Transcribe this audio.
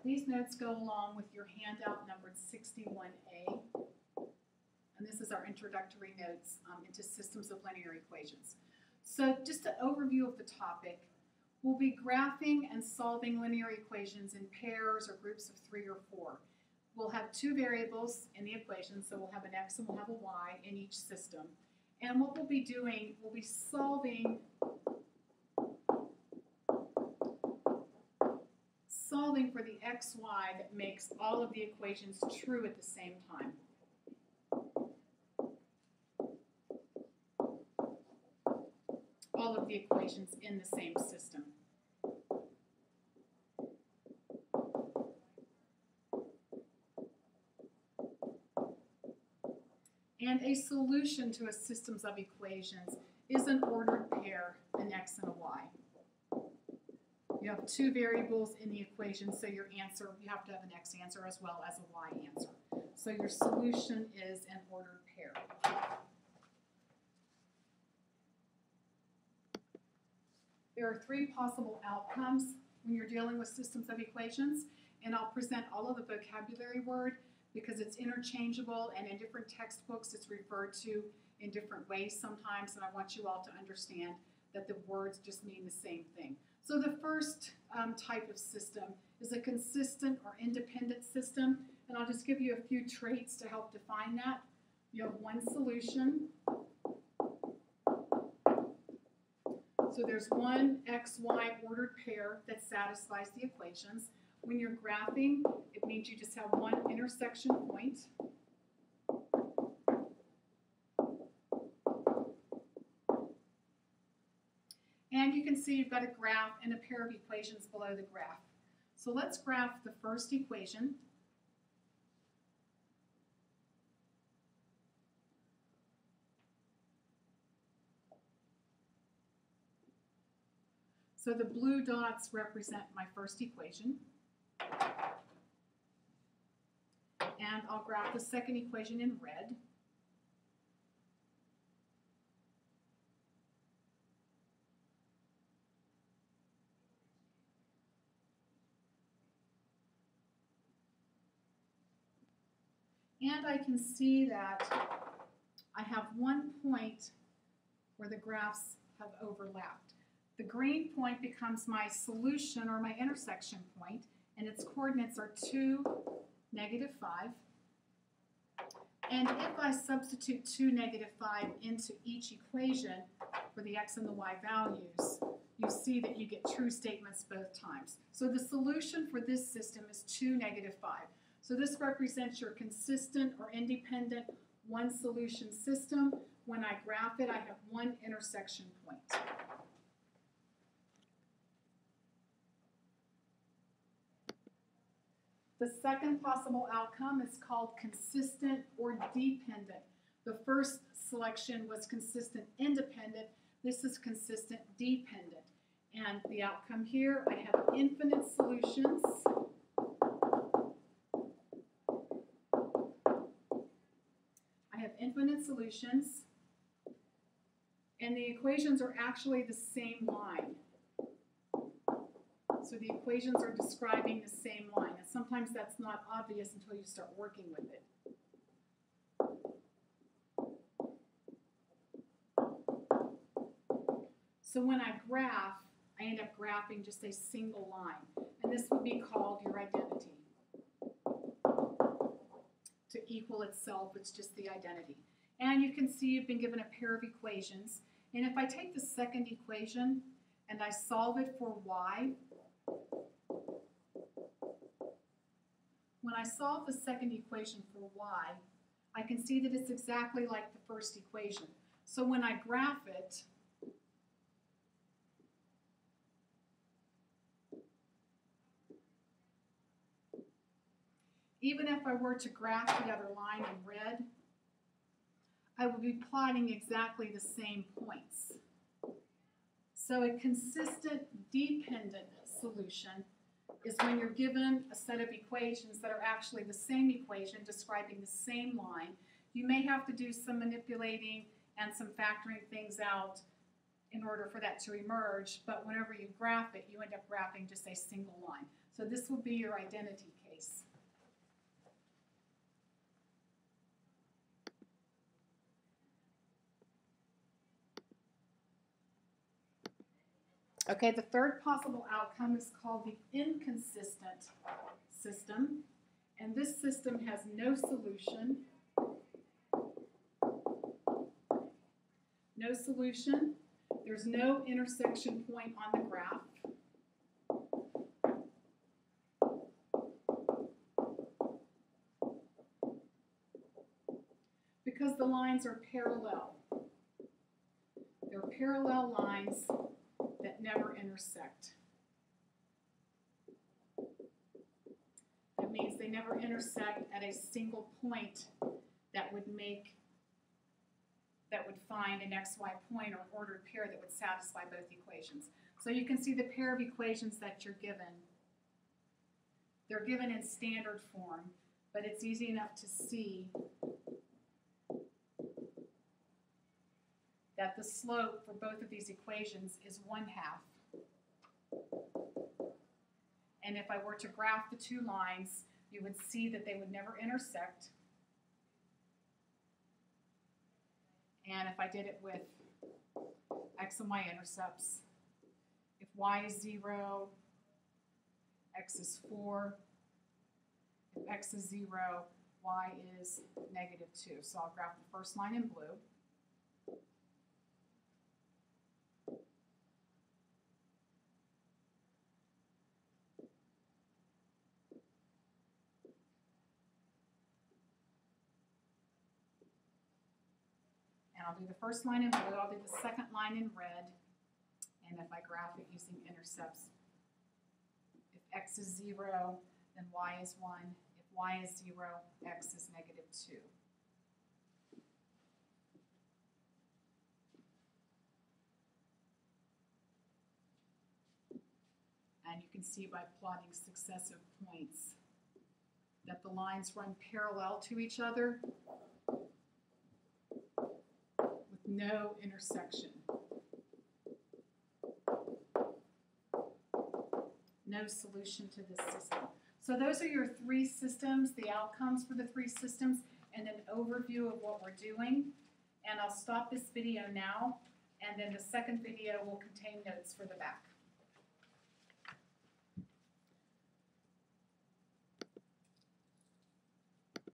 These notes go along with your handout numbered 61A, and this is our introductory notes into systems of linear equations. So just an overview of the topic, we'll be graphing and solving linear equations in pairs or groups of 3 or 4. We'll have 2 variables in the equation, so we'll have an x and we'll have a y in each system. And what we'll be doing, we'll be solving for the xy that makes all of the equations true at the same time. All of the equations in the same system. And a solution to a systems of equations is an ordered pair, an x and a y. You have 2 variables in the equation, so your answer, you have to have an x answer as well as a y answer. So your solution is an ordered pair. There are 3 possible outcomes when you're dealing with systems of equations, and I'll present all of the vocabulary word because it's interchangeable, and in different textbooks it's referred to in different ways sometimes, and I want you all to understand that the words just mean the same thing. So the first type of system is a consistent or independent system, and I'll just give you a few traits to help define that. You have one solution. So there's one xy ordered pair that satisfies the equations. When you're graphing, it means you just have one intersection point. And you can see you've got a graph and a pair of equations below the graph. So let's graph the first equation. So the blue dots represent my first equation. And I'll graph the second equation in red. And I can see that I have one point where the graphs have overlapped. The green point becomes my solution or my intersection point, and its coordinates are 2, -5. And if I substitute 2, -5 into each equation for the x and the y values, you see that you get true statements both times. So the solution for this system is 2, -5. So this represents your consistent or independent one solution system. When I graph it, I have one intersection point. The second possible outcome is called consistent or dependent. The first selection was consistent independent. This is consistent dependent. And the outcome here, I have infinite solutions. And the equations are actually the same line. So the equations are describing the same line, and sometimes that's not obvious until you start working with it. So when I graph, I end up graphing just a single line, and this would be called your identity. To equal itself, it's just the identity. And you can see you've been given a pair of equations, and if I take the second equation and I solve it for y, when I solve the second equation for y, I can see that it's exactly like the first equation. So when I graph it, even if I were to graph the other line in red, I would be plotting exactly the same points. So a consistent dependent solution is when you're given a set of equations that are actually the same equation describing the same line. You may have to do some manipulating and some factoring things out in order for that to emerge, but whenever you graph it, you end up graphing just a single line. So this will be your identity case. Okay, the third possible outcome is called the inconsistent system, and this system has no solution. No solution. There's no intersection point on the graph. Because the lines are parallel. They're parallel lines that never intersect. That means they never intersect at a single point that would find an XY point or ordered pair that would satisfy both equations. So you can see the pair of equations that you're given. They're given in standard form, but it's easy enough to see that the slope for both of these equations is 1/2. And if I were to graph the two lines, you would see that they would never intersect. And if I did it with x and y intercepts, if y is 0, x is 4. If x is 0, y is -2. So I'll graph the first line in blue. And I'll do the first line in blue, I'll do the second line in red, and if I graph it using intercepts, if x is 0, then y is 1. If y is 0, x is -2. And you can see by plotting successive points that the lines run parallel to each other with no intersection. No solution to this system. So those are your three systems, the outcomes for the three systems, and an overview of what we're doing. And I'll stop this video now, and then the second video will contain notes for the back.